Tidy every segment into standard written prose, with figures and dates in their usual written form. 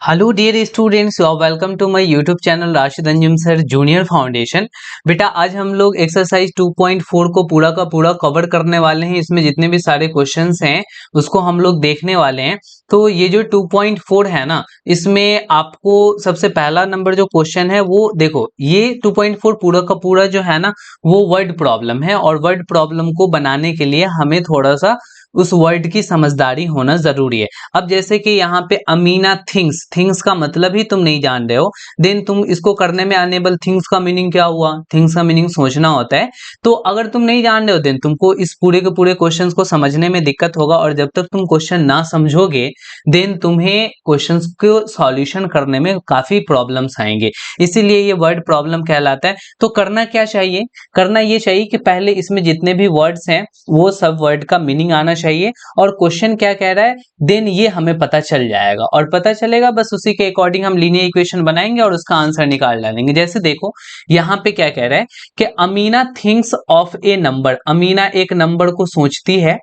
Hello dear students, you are welcome to my YouTube channel Rashid Anjum sir junior foundation. बेटा आज हम लोग exercise 2.4 को पूरा का पूरा कवर करने वाले हैं। इसमें जितने भी सारे क्वेश्चंस हैं उसको हम लोग देखने वाले हैं। तो ये जो 2.4 है ना, इसमें आपको सबसे पहला नंबर जो क्वेश्चन है वो देखो, ये 2.4 पूरा का पूरा जो है ना वो वर्ड प्रॉब्लम है, और वर्ड प्रॉब्लम को बनाने के लिए हमें थोड़ा सा उस वर्ड की समझदारी होना जरूरी है। अब जैसे कि यहाँ पे अमीना थिंग्स, थिंग्स का मतलब ही तुम नहीं जान रहे हो, देन तुम इसको करने में अनेबल, थिंग्स का मीनिंग क्या हुआ? थिंग्स का मीनिंग सोचना होता है। तो अगर तुम नहीं जान रहे हो देन तुमको इस पूरे के पूरे क्वेश्चंस को समझने में दिक्कत होगा, और जब तक तुम क्वेश्चन ना समझोगे देन तुम्हें क्वेश्चंस को सॉल्यूशन करने में काफी प्रॉब्लम्स आएंगे। इसीलिए ये वर्ड प्रॉब्लम कहलाता है। तो करना क्या चाहिए? करना ये चाहिए कि पहले इसमें जितने भी वर्ड्स हैं वो सब वर्ड का मीनिंग आना चाहिए, और क्वेश्चन क्या कह रहा है देन ये हमें पता चल जाएगा, और पता चलेगा बस उसी के अकॉर्डिंग हम लीनियर इक्वेशन बनाएंगे और उसका आंसर निकाल डालेंगे। जैसे देखो यहाँ पे क्या कह रहा है कि Amina thinks of A number, Amina एक नंबर को सोचती है,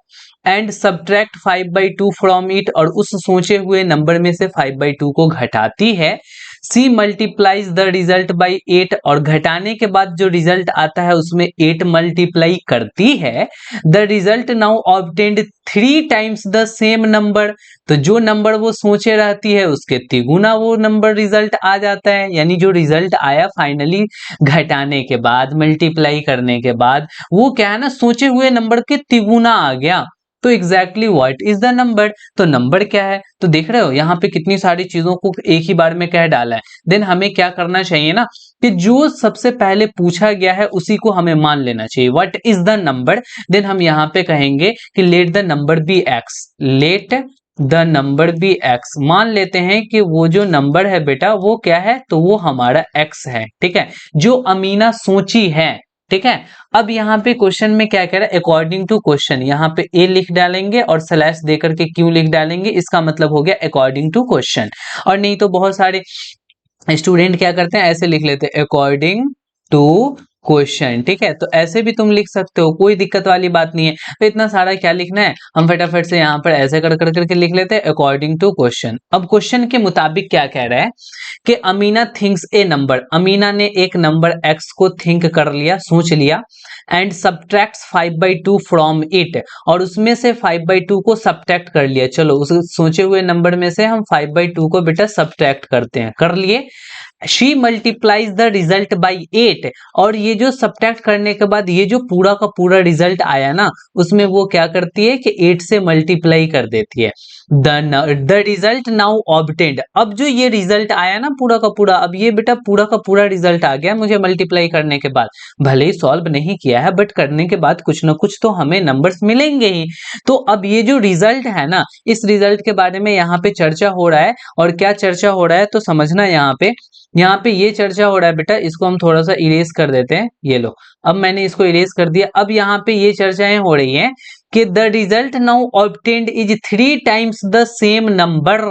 एंड सब्ट्रैक्ट 5/2 फ्रॉम इट, और उस सोचे हुए नंबर में से 5/2 को घटाती है। सी मल्टीप्लाइज द रिजल्ट बाई 8, और घटाने के बाद जो रिजल्ट आता है उसमें 8 मल्टीप्लाई करती है। The result now obtained 3 times the same number, तो जो नंबर वो सोचे रहती है उसके तिगुना वो नंबर रिजल्ट आ जाता है। यानी जो रिजल्ट आया फाइनली घटाने के बाद, मल्टीप्लाई करने के बाद, वो क्या है ना सोचे हुए नंबर के तिगुना आ गया। तो exactly what is the number? तो नंबर क्या है? तो देख रहे हो यहाँ पे कितनी सारी चीजों को एक ही बार में कह डाला है। देन हमें क्या करना चाहिए ना कि जो सबसे पहले पूछा गया है उसी को हमें मान लेना चाहिए। What is the number? Then हम यहाँ पे कहेंगे कि let the number be x, let the number be x. मान लेते हैं कि वो जो नंबर है बेटा वो क्या है, तो वो हमारा एक्स है। ठीक है, जो अमीना सोची है। ठीक है, अब यहाँ पे क्वेश्चन में क्या कह रहा है, अकॉर्डिंग टू क्वेश्चन, यहाँ पे ए लिख डालेंगे और स्लैश देकर के क्यों लिख डालेंगे, इसका मतलब हो गया अकॉर्डिंग टू क्वेश्चन। और नहीं तो बहुत सारे स्टूडेंट क्या करते हैं ऐसे लिख लेते हैं अकॉर्डिंग टू क्वेश्चन। ठीक है, तो ऐसे भी तुम लिख सकते हो, कोई दिक्कत वाली बात नहीं है। तो इतना सारा क्या लिखना है, हम फटाफट से यहाँ पर ऐसे कर कर करके लिख लेते हैं अकॉर्डिंग टू क्वेश्चन। अब क्वेश्चन के मुताबिक क्या कह रहा है कि अमीना थिंक्स ए नंबर, अमीना ने एक नंबर एक्स को थिंक कर लिया, सोच लिया, एंड सब्ट्रैक्ट्स 5/2 फ्रॉम इट, और उसमें से 5/2 को सब्ट्रैक्ट कर लिया। चलो उस सोचे हुए नंबर में से हम 5/2 को बेटा सब्ट्रैक्ट करते हैं, कर लिए। She multiplies the result by 8, और ये जो सब्ट्रैक्ट करने के बाद ये जो पूरा का पूरा रिजल्ट आया ना उसमें वो क्या करती है कि 8 से मल्टीप्लाई कर देती है। द रिजल्ट नाउ ऑब्टेन्ड, अब जो ये रिजल्ट आया ना पूरा का पूरा, अब ये बेटा पूरा का पूरा रिजल्ट आ गया मुझे मल्टीप्लाई करने के बाद। भले ही सॉल्व नहीं किया है बट करने के बाद कुछ ना कुछ तो हमें नंबर्स मिलेंगे ही। तो अब ये जो रिजल्ट है ना, इस रिजल्ट के बारे में यहाँ पे चर्चा हो रहा है। और क्या चर्चा हो रहा है तो समझना, यहाँ पे ये चर्चा हो रहा है बेटा, इसको हम थोड़ा सा इरेज कर देते हैं। ये लो, अब मैंने इसको इरेज कर दिया। अब यहाँ पे ये चर्चाएं हो रही हैं कि the result now obtained is 3 times the same number,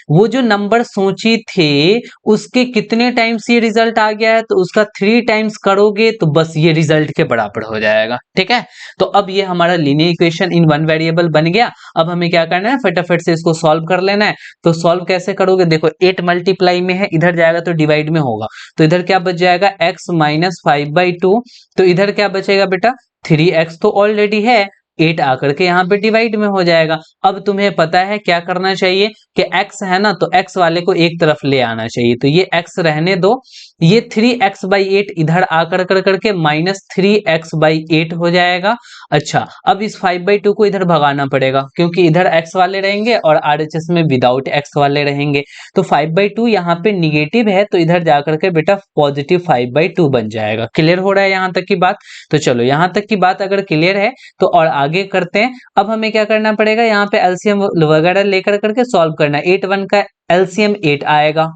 वो जो नंबर सोची थे उसके कितने टाइम्स ये रिजल्ट आ गया है, तो उसका 3 टाइम्स करोगे तो बस ये रिजल्ट के बराबर हो जाएगा। ठीक है, तो अब ये हमारा linear equation in one variable बन गया। अब हमें क्या करना है, फटाफट से इसको सॉल्व कर लेना है। तो सॉल्व कैसे करोगे, देखो 8 मल्टीप्लाई में है, इधर जाएगा तो डिवाइड में होगा, तो इधर क्या बच जाएगा x माइनस 5/2, तो इधर क्या बचेगा बेटा 3x तो ऑलरेडी है, 8 आकर के यहाँ पे डिवाइड में हो जाएगा। अब तुम्हें पता है क्या करना चाहिए कि x है ना, तो x वाले को एक तरफ ले आना चाहिए, तो ये x रहने दो, ये 3x/8 इधर आकर कर करके -3x/8 हो जाएगा। अच्छा, अब इस 5/2 को इधर भगाना पड़ेगा क्योंकि इधर x वाले रहेंगे और RHS में विदाउट x वाले रहेंगे। तो 5/2 यहाँ पे निगेटिव है, तो इधर जाकर के बेटा पॉजिटिव 5/2 बन जाएगा। क्लियर हो रहा है यहाँ तक की बात? तो चलो यहाँ तक की बात अगर क्लियर है तो और आगे करते हैं। अब हमें क्या करना पड़ेगा, यहाँ पे एलसीएम वगैरह लेकर करके सॉल्व करना है। 8 1 का एलसीएम 8 आएगा,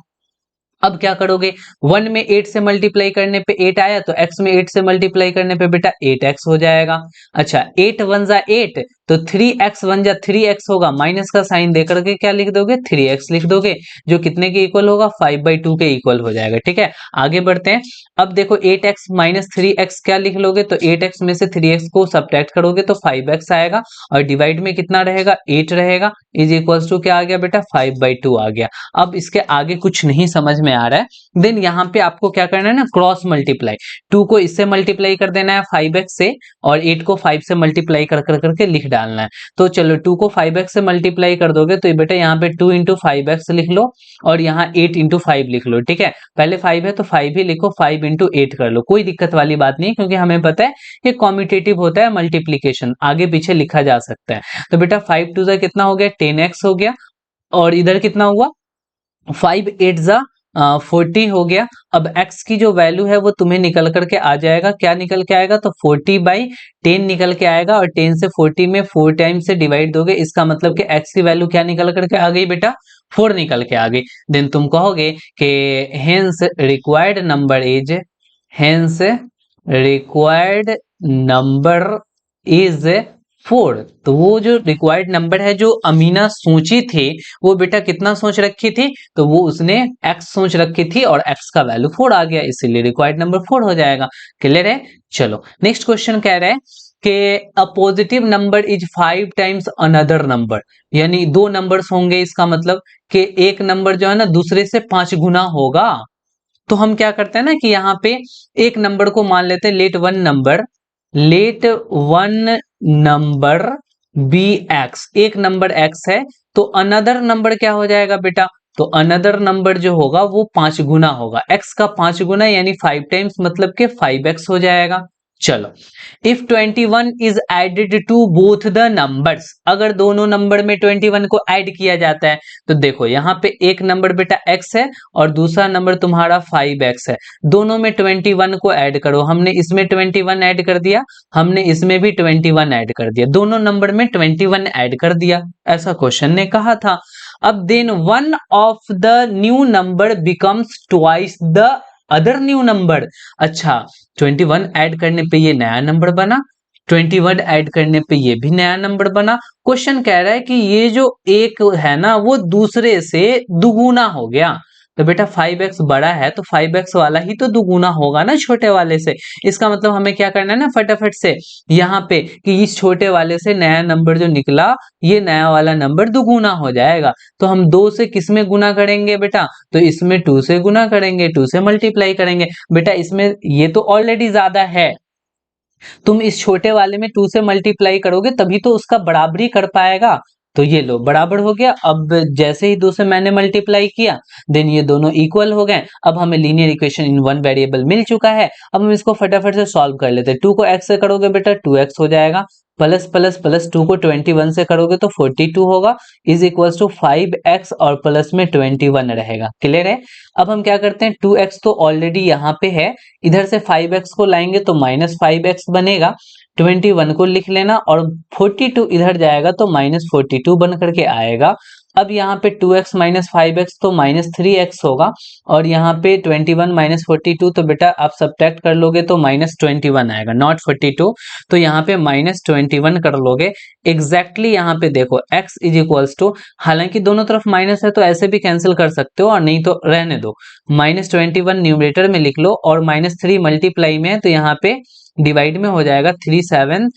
अब क्या करोगे, 1 में 8 से मल्टीप्लाई करने पे 8 आया, तो x में 8 से मल्टीप्लाई करने पे बेटा 8x हो जाएगा। अच्छा 8 1 जा 8, तो 3x 1 जा 3x होगा, माइनस का साइन दे करके क्या लिख दोगे, 3x लिख दोगे, जो कितने के इक्वल होगा, 5/2 के इक्वल हो जाएगा। ठीक है, आगे बढ़ते हैं। अब देखो 8x माइनस 3x क्या लिख लोगे, तो 8x में से 3x को सब्ट्रैक्ट करोगे तो 5x आएगा, और डिवाइड में कितना रहेगा, 8 रहेगा, इज इक्वल्स टू क्या आ गया बेटा, 5/2 आ गया। अब इसके आगे कुछ नहीं समझ में आ रहा है, देन यहाँ पे आपको क्या करना है ना, क्रॉस मल्टीप्लाई, 2 को इससे मल्टीप्लाई कर देना है 5x से, और 8 को 5 से मल्टीप्लाई कर करके लिख डालना है। तो चलो 2 को 5x से मल्टीप्लाई कर दोगे तो ये बेटा यहाँ पे 2 इंटू 5x लिख लो, और यहाँ 8 इंटू 5 लिख लो। ठीक है, पहले 5 है तो 5 ही लिखो, 5 इंटू 8 कर लो, कोई दिक्कत वाली बात नहीं, क्योंकि हमें पता है कि कॉम्यूटेटिव होता है, मल्टीप्लीकेशन आगे पीछे लिखा जा सकता है। तो बेटा 5 2 जा कितना हो गया, 10x हो गया, और इधर कितना हुआ, 5 8 जा 40 हो गया। अब x की जो वैल्यू है वो तुम्हें निकल करके आ जाएगा, क्या निकल के आएगा, तो 40/10 निकल के आएगा, और 10 से 40 में 4 टाइम से डिवाइड दोगे, इसका मतलब कि x की वैल्यू क्या निकल करके आ गई बेटा, 4 निकल के आ गई। देन तुम कहोगे कि hence required number is, hence required number is 4। तो वो जो रिक्वायर्ड नंबर है जो अमीना सोची थी, वो बेटा कितना सोच रखी थी, तो वो उसने x सोच रखी थी, और x का वैल्यू 4 आ गया, इसीलिए रिक्वायर्ड नंबर 4 हो जाएगा। क्लियर है। चलो नेक्स्ट क्वेश्चन कह रहा है कि a positive number is 5 times another number, यानी दो नंबर्स होंगे, इसका मतलब कि एक नंबर जो है ना दूसरे से 5 गुना होगा। तो हम क्या करते हैं ना कि यहाँ पे एक नंबर को मान लेते हैं, let one number be x, एक नंबर एक्स है, तो अनदर नंबर क्या हो जाएगा बेटा, तो अनदर नंबर जो होगा वो 5 गुना होगा, एक्स का 5 गुना यानी 5 टाइम्स, मतलब के 5x हो जाएगा। चलो if 21 is added to both the numbers, अगर दोनों नंबर में 21 को ऐड किया जाता है, तो देखो यहाँ पे एक नंबर बेटा x है, और दूसरा नंबर तुम्हारा 5x है, दोनों में 21 को ऐड करो, हमने इसमें 21 ऐड कर दिया, हमने इसमें भी 21 ऐड कर दिया, दोनों नंबर में 21 ऐड कर दिया, ऐसा क्वेश्चन ने कहा था। अब then one of the new number becomes twice the other new number. अच्छा 21 ऐड करने पे ये नया नंबर बना, 21 ऐड करने पे ये भी नया नंबर बना। क्वेश्चन कह रहा है कि ये जो एक है ना वो दूसरे से दुगुना हो गया, तो बेटा 5x बड़ा है तो 5x वाला ही तो दुगुना होगा ना छोटे वाले से। इसका मतलब हमें क्या करना है ना फटाफट से यहाँ पे कि इस छोटे वाले से नया नंबर जो निकला, ये नया वाला नंबर दुगुना हो जाएगा। तो हम 2 से किस में गुना करेंगे बेटा, तो इसमें 2 से गुना करेंगे, 2 से मल्टीप्लाई करेंगे। बेटा इसमें ये तो ऑलरेडी ज्यादा है, तुम इस छोटे वाले में 2 से मल्टीप्लाई करोगे तभी तो उसका बराबरी कर पाएगा। तो ये लो बराबर हो गया, अब जैसे ही 2 से मैंने मल्टीप्लाई किया, देन ये दोनों इक्वल हो गए। अब हमें linear equation in one variable मिल चुका है। अब हम इसको फटाफट से सॉल्व कर लेते हैं। 2 को x से करोगे बेटा 2x हो जाएगा, प्लस प्लस प्लस 2 को 21 से करोगे तो 42 होगा, इज इक्वल्स टू 5x और प्लस में 21 रहेगा। क्लियर है। अब हम क्या करते हैं, 2x तो ऑलरेडी यहाँ पे है, इधर से 5x को लाएंगे तो -5x बनेगा, 21 को लिख लेना, और 42 इधर जाएगा तो -42 बन करके आएगा। अब यहाँ पे 2x माइनस 5x तो -3x होगा, और यहाँ पे 21 माइनस 42, तो बेटा आप सब्ट्रैक्ट कर लोगे तो -21 आएगा, नॉट 42, तो यहाँ पे -21 कर लोगे। एग्जैक्टली यहाँ पे देखो x इज इक्वल्स टू, हालांकि दोनों तरफ माइनस है तो ऐसे भी कैंसिल कर सकते हो, और नहीं तो रहने दो, -21 न्यूमरेटर में लिख लो, और -3 मल्टीप्लाई में है तो यहाँ पे डिवाइड में हो जाएगा 3 7,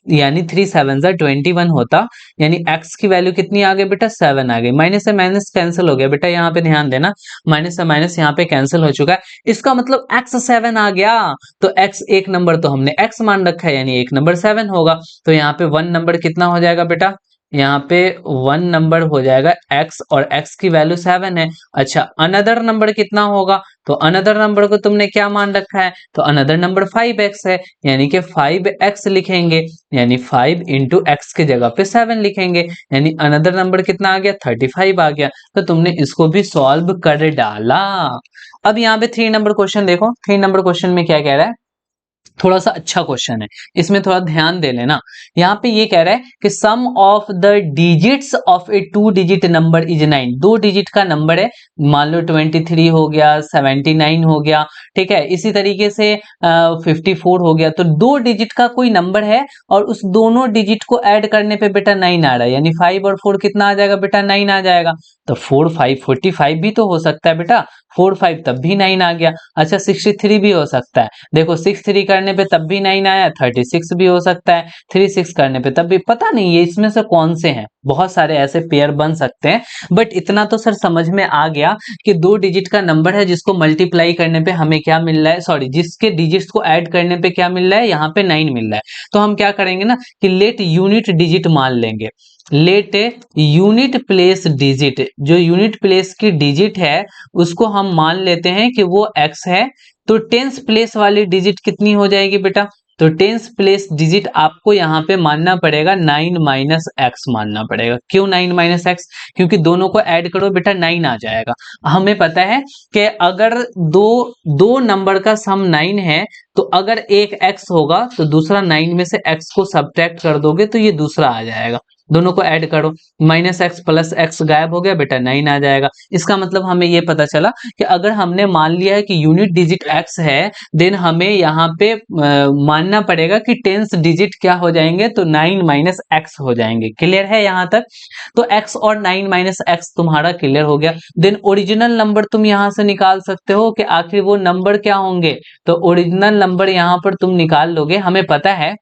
यानी 3 7 जा 21 होता, यानी x की वैल्यू कितनी आ गई बेटा 7 आ गई। माइनस से माइनस कैंसिल हो गया बेटा, यहाँ पे ध्यान देना, माइनस से माइनस यहाँ पे कैंसिल हो चुका है, इसका मतलब x 7 आ गया। तो x एक नंबर तो हमने x मान रखा है, यानी एक नंबर 7 होगा, तो यहाँ पे 1 नंबर कितना हो जाएगा बेटा, यहाँ पे 1 नंबर हो जाएगा x, और x की वैल्यू 7 है। अच्छा अनदर नंबर कितना होगा, तो अनदर नंबर को तुमने क्या मान रखा है, तो अनदर नंबर 5x है, यानी कि 5x लिखेंगे, यानी 5 इंटू एक्स की जगह पे 7 लिखेंगे, यानी अनदर नंबर कितना आ गया 35 आ गया। तो तुमने इसको भी सॉल्व कर डाला। अब यहाँ पे 3 नंबर क्वेश्चन देखो, 3 नंबर क्वेश्चन में क्या कह रहा है, थोड़ा सा अच्छा क्वेश्चन है, इसमें थोड़ा ध्यान दे लेना। यहाँ पे ये कह रहा है कि sum of the digits of a 2 digit number is 9। 2 digit का नंबर है, मान लो 23 हो गया, 79 हो गया, ठीक है, इसी तरीके से 54 हो गया। तो 2 डिजिट का कोई नंबर है और उस दोनों डिजिट को ऐड करने पे बेटा 9 आ रहा है, यानी 5 और 4 कितना आ जाएगा बेटा, 9 आ जाएगा। तो 4 5 45 भी तो हो सकता है बेटा, 4 5 तब भी 9 आ गया। अच्छा 63 भी हो सकता है, देखो 6 3 करने पे तब भी 9 आया, 36 भी हो सकता है, 3 6 करने पे तब भी, पता नहीं ये इसमें से कौन से हैं, बहुत सारे ऐसे पेयर बन सकते हैं। बट इतना तो सर समझ में आ गया कि 2 डिजिट का नंबर है जिसको मल्टीप्लाई करने पे हमें क्या मिल रहा है, सॉरी जिसके डिजिट्स को ऐड करने पे क्या मिल रहा है, यहाँ पे 9 मिल रहा है। तो हम क्या करेंगे ना कि लेट यूनिट डिजिट मान लेंगे, लेट यूनिट प्लेस डिजिट, जो यूनिट प्लेस की डिजिट है उसको हम मान लेते हैं कि वो x है। तो टेंस प्लेस वाली डिजिट कितनी हो जाएगी बेटा, तो टेंस प्लेस डिजिट आपको यहाँ पे मानना पड़ेगा 9 माइनस एक्स मानना पड़ेगा। क्यों 9 माइनस एक्स, क्योंकि दोनों को ऐड करो बेटा 9 आ जाएगा। हमें पता है कि अगर दो दो नंबर का सम 9 है तो अगर एक x होगा तो दूसरा 9 में से x को सब्ट्रैक्ट कर दोगे तो ये दूसरा आ जाएगा। दोनों को ऐड करो, माइनस एक्स प्लस एक्स गायब हो गया बेटा, 9 आ जाएगा। इसका मतलब हमें ये पता चला कि अगर हमने मान लिया है कि यूनिट डिजिट x है, देन हमें यहाँ पे मानना पड़ेगा कि टेंस डिजिट क्या हो जाएंगे, तो 9 माइनस एक्स हो जाएंगे। क्लियर है यहाँ तक, तो x और 9 माइनस एक्स तुम्हारा क्लियर हो गया। देन ओरिजिनल नंबर तुम यहाँ से निकाल सकते हो कि आखिर वो नंबर क्या होंगे, तो ओरिजिनल नंबर यहाँ पर तुम निकाल लोगे। हमें पता है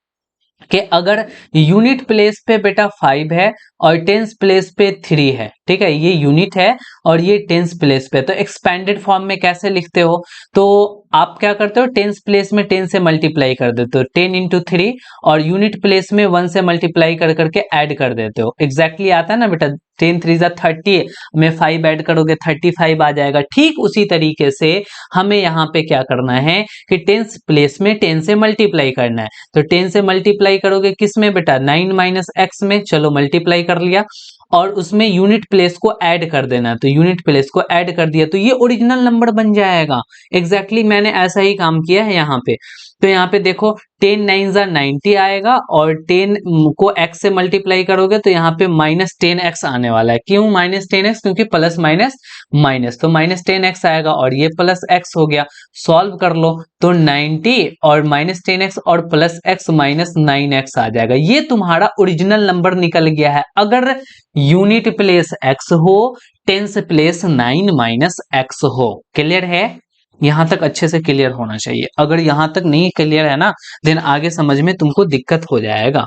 कि अगर यूनिट प्लेस पे बेटा 5 है और टेंस प्लेस पे 3 है, ठीक है, ये यूनिट है और ये टेंस प्लेस पे, तो एक्सपेंडेड फॉर्म में कैसे लिखते हो, तो आप क्या करते हो, टेंस प्लेस में 10 से मल्टीप्लाई कर देते हो, 10 इंटू 3, और यूनिट प्लेस में 1 से मल्टीप्लाई कर करके ऐड कर देते हो। एग्जैक्टली आता है ना बेटा, 10 3 जा 30 में 5 ऐड करोगे 35 आ जाएगा। ठीक उसी तरीके से हमें यहाँ पे क्या करना है कि टेंस प्लेस में 10 से मल्टीप्लाई करना है। तो 10 से मल्टीप्लाई करोगे किस में बेटा, 9 माइनस एक्स में, चलो मल्टीप्लाई कर लिया, और उसमें यूनिट प्लेस को ऐड कर देना है, तो यूनिट प्लेस को ऐड कर दिया तो ये ओरिजिनल नंबर बन जाएगा। एग्जैक्टली मैंने ऐसा ही काम किया है यहाँ पे। तो यहाँ पे देखो 10 9 जा 90 आएगा और 10 को x से मल्टीप्लाई करोगे तो यहाँ पे माइनस 10x आने वाला है। क्यों माइनस 10x, क्योंकि प्लस माइनस माइनस, तो माइनस 10x आएगा और ये प्लस x हो गया। सॉल्व कर लो तो 90 और माइनस 10x और प्लस x माइनस 9x आ जाएगा। ये तुम्हारा ओरिजिनल नंबर निकल गया है अगर यूनिट प्लेस x हो, टेंस प्लेस 9 माइनस x हो। क्लियर है, यहां तक अच्छे से क्लियर होना चाहिए। अगर यहां तक नहीं क्लियर है ना, देन आगे समझ में तुमको दिक्कत हो जाएगा।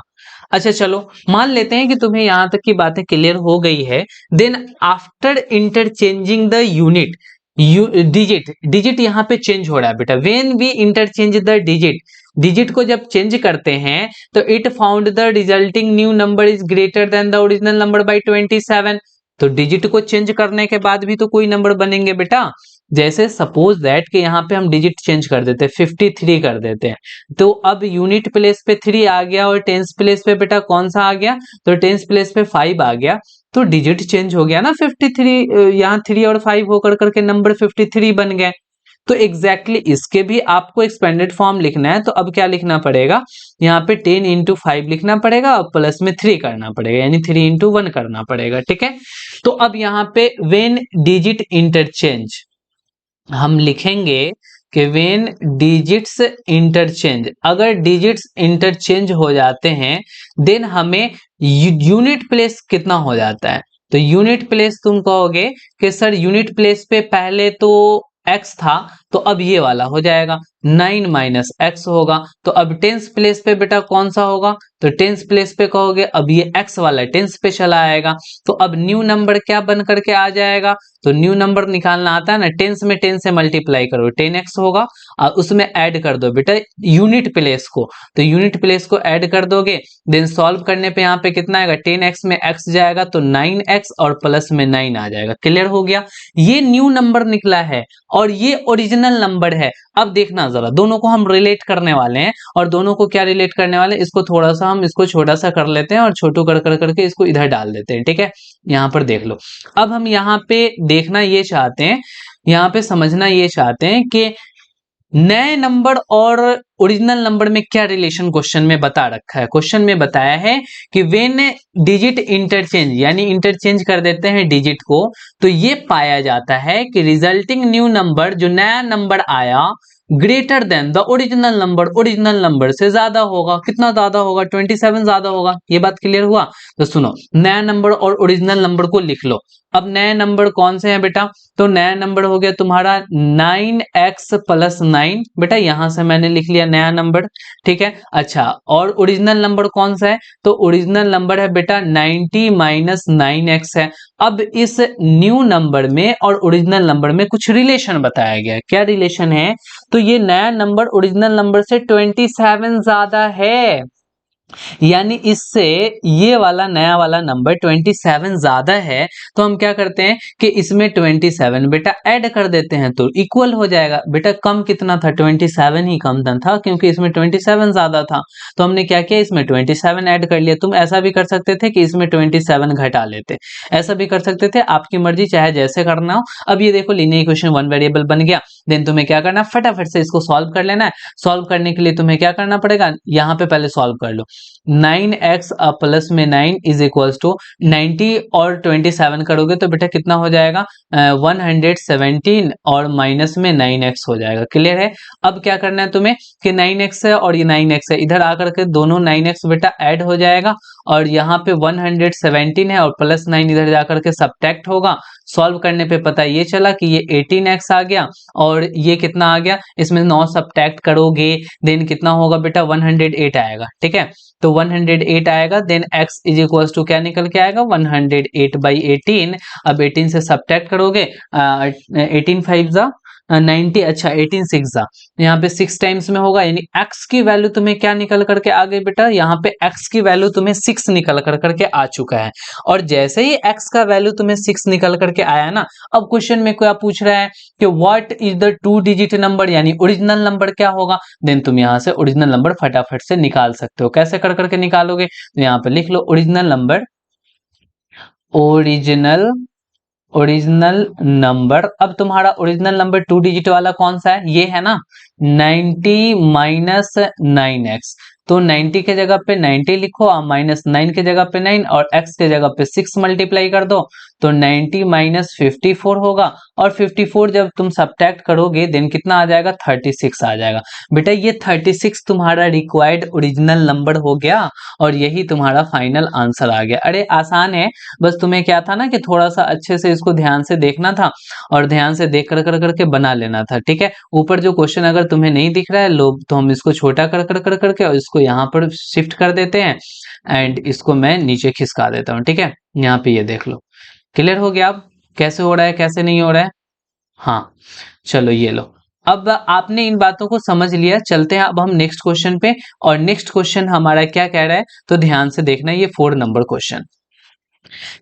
अच्छा चलो मान लेते हैं कि तुम्हें यहां तक की बातें क्लियर हो गई है। Then after interchanging the unit digit, digit यहाँ पे चेंज हो रहा है बेटा। When we interchange the digit, digit को जब चेंज करते हैं तो it found the resulting new number is greater than the original number by 27। तो डिजिट को चेंज करने के बाद भी तो कोई नंबर बनेंगे बेटा। जैसे सपोज दैट कि यहाँ पे हम डिजिट चेंज कर देते हैं, 53 कर देते हैं, तो अब यूनिट प्लेस पे 3 आ गया और टेंस प्लेस पे बेटा कौन सा आ गया, तो टेंस प्लेस पे 5 आ गया, तो डिजिट चेंज हो गया ना 53, यहाँ 3 और 5 होकर करके नंबर 53 बन गए। तो एग्जैक्टली इसके भी आपको एक्सपेंडेड फॉर्म लिखना है, तो अब क्या लिखना पड़ेगा, यहाँ पे 10 इंटू 5 लिखना पड़ेगा और प्लस में 3 करना पड़ेगा, यानी 3 इंटू 1 करना पड़ेगा। ठीक है, तो अब यहाँ पे व्हेन डिजिट इंटरचेंज हम लिखेंगे कि व्हेन डिजिट्स इंटरचेंज, अगर डिजिट्स इंटरचेंज हो जाते हैं देन हमें यूनिट प्लेस कितना हो जाता है। तो यूनिट प्लेस तुम कहोगे कि सर यूनिट प्लेस पे पहले तो x था तो अब ये वाला हो जाएगा 9 माइनस एक्स होगा। तो अब टेंस प्लेस पे बेटा कौन सा होगा, तो टेंस प्लेस पे कहोगे अब ये x वाला टेंस पे चला आएगा। तो अब न्यू नंबर क्या बन करके आ जाएगा, तो न्यू नंबर निकालना आता है ना, टेंस में 10 से मल्टीप्लाई करो 10x होगा और उसमें ऐड कर दो बेटा यूनिट प्लेस को, तो यूनिट प्लेस को ऐड कर दोगे। देन सॉल्व करने पे यहाँ पे कितना आएगा, 10x में x जाएगा तो 9x और प्लस में 9 आ जाएगा। क्लियर हो गया, ये न्यू नंबर निकला है और ये ओरिजिनल नंबर है। अब देखना जरा, दोनों को हम रिलेट करने वाले हैं और दोनों को क्या रिलेट करने वाले हैं, इसको थोड़ा सा हम इसको छोटा सा कर लेते हैं और छोटू कर करके इसको इधर डाल देते हैं। ठीक है, यहाँ पर देख लो। अब हम यहाँ पे देखना ये चाहते हैं, यहाँ पे समझना ये चाहते हैं कि नए नंबर और ओरिजिनल नंबर में क्या रिलेशन क्वेश्चन में बता रखा है। क्वेश्चन में बताया है कि व्हेन डिजिट इंटरचेंज, यानी इंटरचेंज कर देते हैं डिजिट को, तो ये पाया जाता है कि रिजल्टिंग न्यू नंबर, जो नया नंबर आया, greater than the original number, original number से ज्यादा होगा। कितना ज्यादा होगा? 27 ज्यादा होगा। ये बात क्लियर हुआ? तो सुनो, नया नंबर और ओरिजिनल नंबर को लिख लो। अब नए नंबर कौन से हैं बेटा? तो नया नंबर हो गया तुम्हारा 9x प्लस 9। बेटा यहां से मैंने लिख लिया नया नंबर, ठीक है। अच्छा, और ओरिजिनल नंबर कौन सा है? तो ओरिजिनल नंबर है बेटा 90 माइनस 9x है। अब इस न्यू नंबर में और ओरिजिनल नंबर में कुछ रिलेशन बताया गया है। क्या रिलेशन है? तो ये नया नंबर ओरिजिनल नंबर से 27 ज्यादा है, यानी इससे ये वाला नया वाला नंबर 27 ज्यादा है। तो हम क्या करते हैं कि इसमें 27 बेटा ऐड कर देते हैं, तो इक्वल हो जाएगा। बेटा कम कितना था? 27 ही कम था, क्योंकि इसमें 27 ज्यादा था। तो हमने क्या किया, इसमें 27 ऐड कर लिया। तुम ऐसा भी कर सकते थे कि इसमें 27 घटा लेते, ऐसा भी कर सकते थे, आपकी मर्जी, चाहे जैसे करना हो। अब ये देखो, लीनियर इक्वेशन वन वेरिएबल बन गया। देन तुम्हें क्या करना है, फटाफट से इसको सॉल्व कर लेना है। सॉल्व करने के लिए तुम्हें क्या करना पड़ेगा, यहाँ पे पहले सॉल्व कर लो। 9x प्लस में 9 इज इक्वल्स टू 90 और 27 करोगे तो बेटा कितना हो जाएगा, 117 और माइनस में 9x हो जाएगा। क्लियर है? अब क्या करना है तुम्हें कि 9x है और ये 9x है, इधर आकर के दोनों 9x बेटा ऐड हो जाएगा, और यहाँ पे 117 है और प्लस 9 इधर जाकर के सब्ट्रैक्ट होगा। सॉल्व करने पे पता ये चला कि ये 18x आ गया, और ये कितना आ गया, इसमें 9 सब्ट्रैक्ट करोगे देन कितना होगा बेटा, 108 आएगा। ठीक है, तो 108 आएगा। Then x is equals to क्या निकल के आएगा, 108 बाई 18। अब 18 से सब्ट्रैक्ट करोगे, 18 5 जा 90, अच्छा 18 6 जा, यहाँ पे 6 टाइम्स में होगा, यानी x की वैल्यू तुम्हें क्या निकल करके आ गई बेटा, यहाँ पे x की वैल्यू तुम्हें 6 निकल करके आ चुका है। और जैसे ही x का वैल्यू तुम्हें 6 निकल करके आया ना, अब क्वेश्चन में क्या पूछ रहा है कि what is the two digit number, यानी ओरिजिनल नंबर क्या होगा। देन तुम यहाँ से ओरिजिनल नंबर फटाफट से निकाल सकते हो। कैसे कर करके निकालोगे, तो यहाँ पे लिख लो original number, original original number. अब तुम्हारा ओरिजिनल नंबर टू डिजिट वाला कौन सा है, ये है ना, 90 माइनस 9x। तो 90 के जगह पे 90 लिखो और माइनस 9 के जगह पे 9 और x के जगह पे 6 मल्टीप्लाई कर दो, तो 90 माइनस 54 होगा। और 54 जब तुम सब्ट्रैक्ट करोगे देन कितना आ जाएगा, 36 आ जाएगा। बेटा ये 36 तुम्हारा रिक्वायर्ड ओरिजिनल नंबर हो गया, और यही तुम्हारा फाइनल आंसर आ गया। अरे आसान है, बस तुम्हें क्या था ना कि थोड़ा सा अच्छे से इसको ध्यान से देखना था, और ध्यान से देख कर करके बना लेना था। ठीक है, ऊपर जो क्वेश्चन अगर तुम्हें नहीं दिख रहा है लो, तो हम इसको छोटा कर करके और इसको यहाँ पर शिफ्ट कर देते हैं, एंड इसको मैं नीचे खिसका देता हूँ। ठीक है, यहाँ पे ये देख लो। क्लियर हो गया अब कैसे हो रहा है कैसे नहीं हो रहा है? हाँ, चलो ये लो। अब आपने इन बातों को समझ लिया, चलते हैं अब हम नेक्स्ट क्वेश्चन पे। और नेक्स्ट क्वेश्चन हमारा क्या कह रहा है, तो ध्यान से देखना, ये 4 नंबर क्वेश्चन।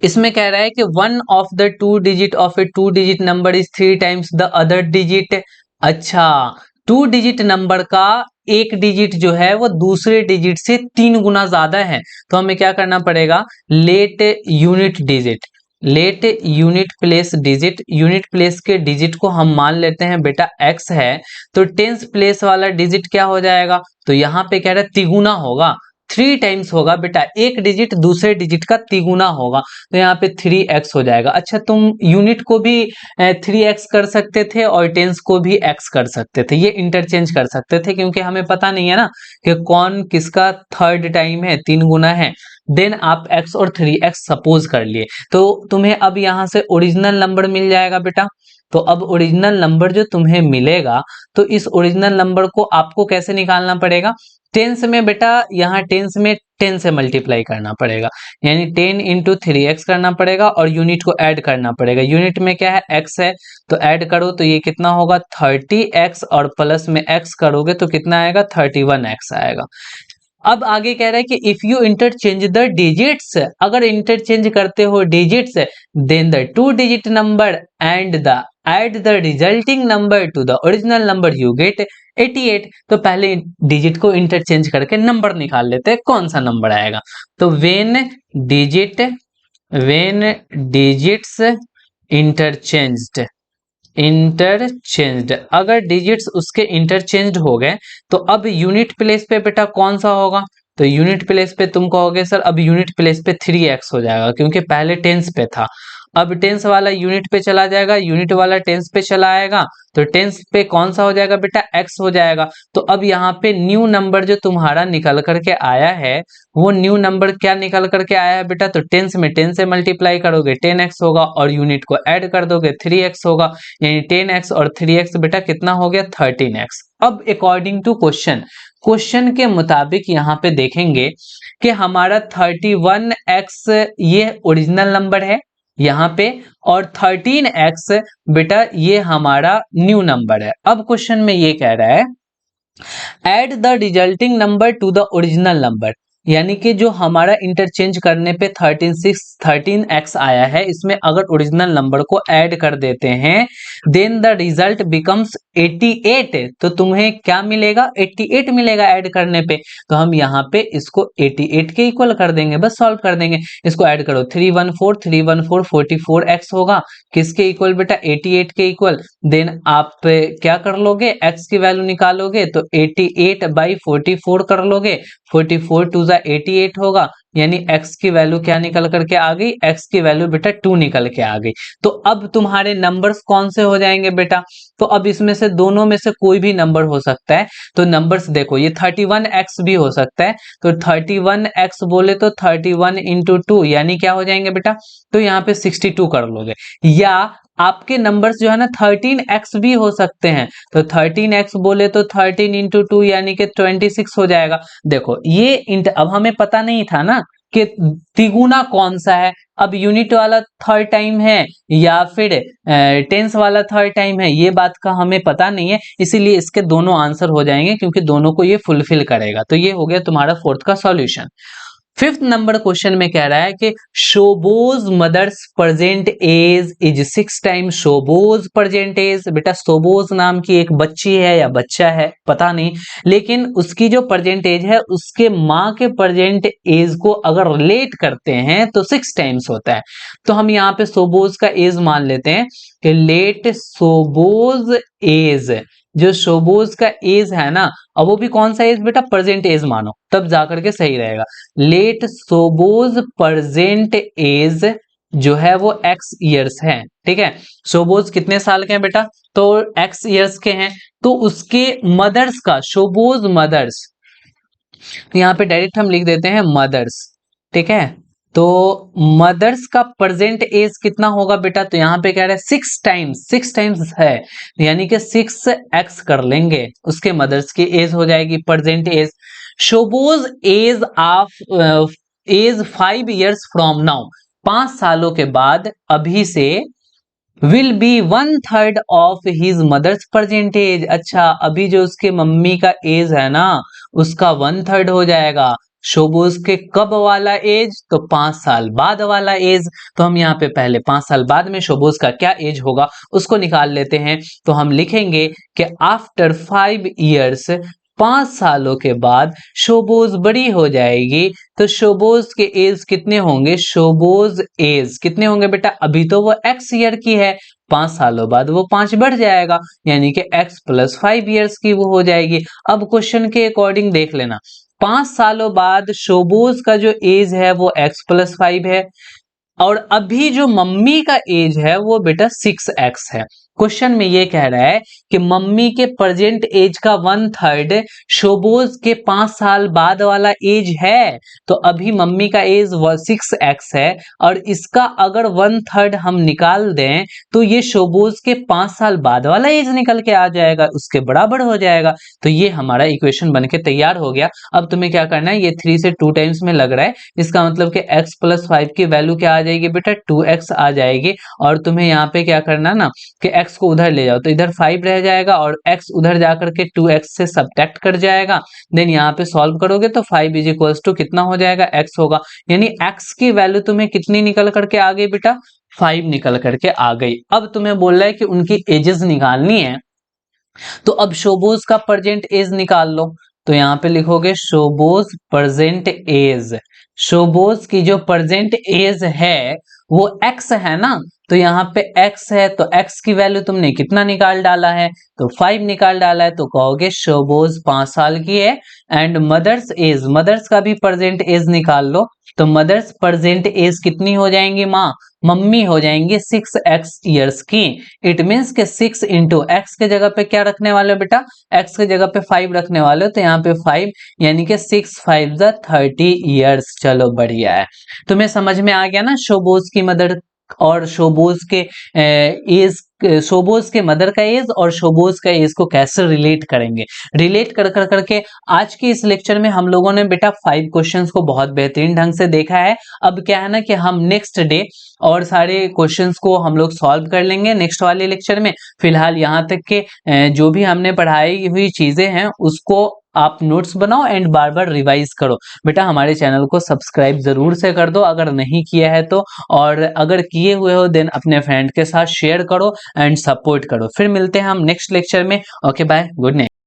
इसमें कह रहा है कि one of the two digit of A to digit number is 3 times the other digit. अच्छा, टू डिजिट नंबर का एक डिजिट जो है वो दूसरे डिजिट से 3 गुना ज्यादा है, तो हमें क्या करना पड़ेगा, let unit digit, let unit place digit. Unit place के डिजिट को हम मान लेते हैं बेटा x है, तो टेंस प्लेस वाला डिजिट क्या हो जाएगा, तो यहाँ पे कह रहा है तिगुना होगा, 3 टाइम्स होगा बेटा, एक डिजिट दूसरे डिजिट का तिगुना होगा, तो यहाँ पे 3x हो जाएगा। अच्छा, तुम यूनिट को भी 3x कर सकते थे और टेंस को भी x कर सकते थे, ये इंटरचेंज कर सकते थे, क्योंकि हमें पता नहीं है ना कि कौन किसका थर्ड टाइम है, 3 गुना है। देन आप x और 3x सपोज कर लिए, तो तुम्हें अब यहाँ से ओरिजिनल नंबर मिल जाएगा बेटा। तो अब ओरिजिनल नंबर जो तुम्हें मिलेगा, तो इस ओरिजिनल नंबर को आपको कैसे निकालना पड़ेगा, टेंस में बेटा, यहाँ टेंस में 10 से मल्टीप्लाई करना पड़ेगा, यानी 10 इंटू 3x करना पड़ेगा, और यूनिट को ऐड करना पड़ेगा। यूनिट में क्या है, x है, तो ऐड करो तो ये कितना होगा 30x, और प्लस में x करोगे तो कितना आएगा 31x आएगा। अब आगे कह रहा है कि if you interchange the digits, अगर इंटरचेंज करते हो digits, then the two digit number and the add the resulting number to the original number you get 88। तो पहले डिजिट को इंटरचेंज करके नंबर निकाल लेते हैं, कौन सा नंबर आएगा। तो वेन डिजिट्स इंटरचेंज्ड इंटरचेंज्ड, अगर डिजिट्स उसके इंटरचेंज्ड हो गए तो अब यूनिट प्लेस पे बेटा कौन सा होगा, तो यूनिट प्लेस पे तुम कहोगे सर अब यूनिट प्लेस पे 3x हो जाएगा क्योंकि पहले टेंस पे था, अब टेंस वाला यूनिट पे चला जाएगा, यूनिट वाला टेंस पे चला आएगा, तो टेंस पे कौन सा हो जाएगा बेटा x हो जाएगा। तो अब यहाँ पे न्यू नंबर जो तुम्हारा निकल करके आया है वो न्यू नंबर क्या निकल करके आया है बेटा, तो टेंस में 10 से मल्टीप्लाई करोगे 10x होगा और यूनिट को ऐड कर दोगे 3x होगा, यानी 10x और 3x बेटा कितना हो गया 13x। अब अकॉर्डिंग टू क्वेश्चन के मुताबिक यहाँ पे देखेंगे कि हमारा 31x ये ओरिजिनल नंबर है यहाँ पे और 13x बेटा ये हमारा न्यू नंबर है। अब क्वेश्चन में ये कह रहा है add the resulting number to the original number, यानी कि जो हमारा इंटरचेंज करने पे 13x आया है इसमें अगर ओरिजिनल नंबर को ऐड कर देते हैं देन द रिजल्ट बिकम्स 88, तो तुम्हें क्या मिलेगा 88 मिलेगा ऐड करने पे, तो हम यहाँ पे इसको 88 के इक्वल कर देंगे, बस सॉल्व कर देंगे, इसको ऐड करो 314 44x होगा किसके इक्वल बेटा 88 के इक्वल, देन आप क्या कर लोगे x की वैल्यू निकालोगे तो 88/44 कर लोगे, 44 टू ज़ा 88 होगा, यानी x की वैल्यू क्या निकल करके आ गई, x की वैल्यू बेटा 2 निकल के आ गई। तो अब तुम्हारे नंबर्स कौन से हो जाएंगे बेटा, तो अब इसमें से दोनों में से कोई भी नंबर हो सकता है, तो नंबर्स देखो ये 31x भी हो सकता है, तो 31x बोले तो 31 इंटू 2 यानी क्या हो जाएंगे बेटा, तो यहाँ पे 62 कर लोगे, या आपके नंबर्स जो है ना 13x भी हो सकते हैं, तो 13x बोले तो 13 इंटू 2 यानी कि 26 हो जाएगा। देखो ये अब हमें पता नहीं था ना कि तिगुना कौन सा है, अब यूनिट वाला थर्ड टाइम है या फिर टेंस वाला थर्ड टाइम है ये बात का हमें पता नहीं है, इसीलिए इसके दोनों आंसर हो जाएंगे क्योंकि दोनों को ये फुलफिल करेगा। तो ये हो गया तुम्हारा फोर्थ का सॉल्यूशन। फिफ्थ नंबर क्वेश्चन में कह रहा है कि Shoboj mother's present age is 6 time Shoboj present age, बेटा शोबोज नाम की एक बच्ची है या बच्चा है पता नहीं, लेकिन उसकी जो प्रेजेंट एज है उसके माँ के प्रेजेंट एज को अगर रिलेट करते हैं तो 6 टाइम्स होता है, तो हम यहाँ पे शोबोज का एज मान लेते हैं कि लेट शोबोज एज, जो शोबोज का एज है ना, अब वो भी कौन सा एज बेटा प्रेजेंट एज मानो तब जाकर के सही रहेगा, लेट शोबोज प्रेजेंट एज जो है वो x ईयर्स है, ठीक है, शोबोज कितने साल के हैं बेटा, तो x ईयर्स के हैं, तो उसके मदर्स का शोबोज मदर्स, यहाँ पे डायरेक्ट हम लिख देते हैं मदर्स, ठीक है, तो मदर्स का प्रेजेंट एज कितना होगा बेटा, तो यहाँ पे कह रहा है 6 टाइम्स है, यानी कि 6x कर लेंगे, उसके मदर्स की एज हो जाएगी present age. Shoboj age of age 5 years from now, 5 सालों के बाद अभी से will be 1/3 of his mother's present age, अच्छा अभी जो उसके मम्मी का एज है ना उसका 1/3 हो जाएगा, शोबोज के कब वाला एज, तो 5 साल बाद वाला एज, तो हम यहाँ पे पहले 5 साल बाद में शोबोज का क्या एज होगा उसको निकाल लेते हैं, तो हम लिखेंगे कि आफ्टर 5 इयर्स 5 सालों के बाद शोबोज बड़ी हो जाएगी, तो शोबोज के एज कितने होंगे, शोबोज एज कितने होंगे बेटा, अभी तो वो x ईयर की है, 5 सालों बाद वो 5 बढ़ जाएगा यानी कि x + 5 इयर्स की वो हो जाएगी। अब क्वेश्चन के अकॉर्डिंग देख लेना 5 सालों बाद शोबोज का जो एज है वो x + 5 है और अभी जो मम्मी का एज है वो बेटा 6x है। क्वेश्चन में ये कह रहा है कि मम्मी के प्रेजेंट एज का 1/3 शोबोज के 5 साल बाद वाला एज है, तो अभी मम्मी का एज 6x है और इसका अगर 1/3 हम निकाल दें तो ये शोबोज के 5 साल बाद वाला एज निकल के आ जाएगा, उसके बराबर हो जाएगा, तो ये हमारा इक्वेशन बनके तैयार हो गया। अब तुम्हें क्या करना है, ये 3 से 2 टाइम्स में लग रहा है, इसका मतलब कि x + 5 की वैल्यू क्या आ जाएगी बेटा 2x आ जाएगी, और तुम्हें यहाँ पे क्या करना ना कि x को उधर ले जाओ तो इधर 5 रह जाएगा और x उधर जाकर के 2x से सब्ट्रैक्ट कर जाएगा, देन यहाँ पे सॉल्व करोगे तो 5 = कितना हो जाएगा x होगा, यानी x की वैल्यू तुम्हें कितनी निकल करके आ गई बेटा 5 निकल करके आ गई। अब तुम्हें बोल रहा है कि उनकी एजेस निकालनी है, तो अब शोबोज का प्रेजेंट एज निकाल लो, तो यहाँ पे लिखोगे शोबोज प्रेजेंट एज, शोबोज की जो प्रेजेंट एज है वो x है ना, तो यहाँ पे x है तो x की वैल्यू तुमने कितना निकाल डाला है, तो 5 निकाल डाला है, तो कहोगे शोबोज 5 साल की है। एंड मदर्स एज, मदर्स का भी प्रेजेंट एज निकाल लो, तो मदर्स प्रेजेंट एज कितनी हो जाएंगी माँ, मम्मी हो जाएंगी 6x ईयर्स की। इट मीन्स के 6 इंटू एक्स के जगह पे क्या रखने वाले हो बेटा, x के जगह पे 5 रखने वाले हो, तो यहाँ पे 5 यानी कि 6 5 ज़ा 30 ईयर्स। चलो बढ़िया है, तुम्हें समझ में आ गया ना शोबोज की मदर और शोबोज के एज, शोबोज के मदर का एज और शोबोज का एज को कैसे रिलेट करेंगे। रिलेट कर कर करके आज के इस लेक्चर में हम लोगों ने बेटा 5 क्वेश्चंस को बहुत बेहतरीन ढंग से देखा है। अब क्या है ना कि हम नेक्स्ट डे और सारे क्वेश्चंस को हम लोग सॉल्व कर लेंगे नेक्स्ट वाले लेक्चर में। फिलहाल यहाँ तक के जो भी हमने पढ़ाई हुई चीजें हैं उसको आप नोट्स बनाओ एंड बार बार रिवाइज करो। बेटा हमारे चैनल को सब्सक्राइब जरूर से कर दो अगर नहीं किया है तो, और अगर किए हुए हो देन अपने फ्रेंड के साथ शेयर करो एंड सपोर्ट करो। फिर मिलते हैं हम नेक्स्ट लेक्चर में। Okay bye, good night.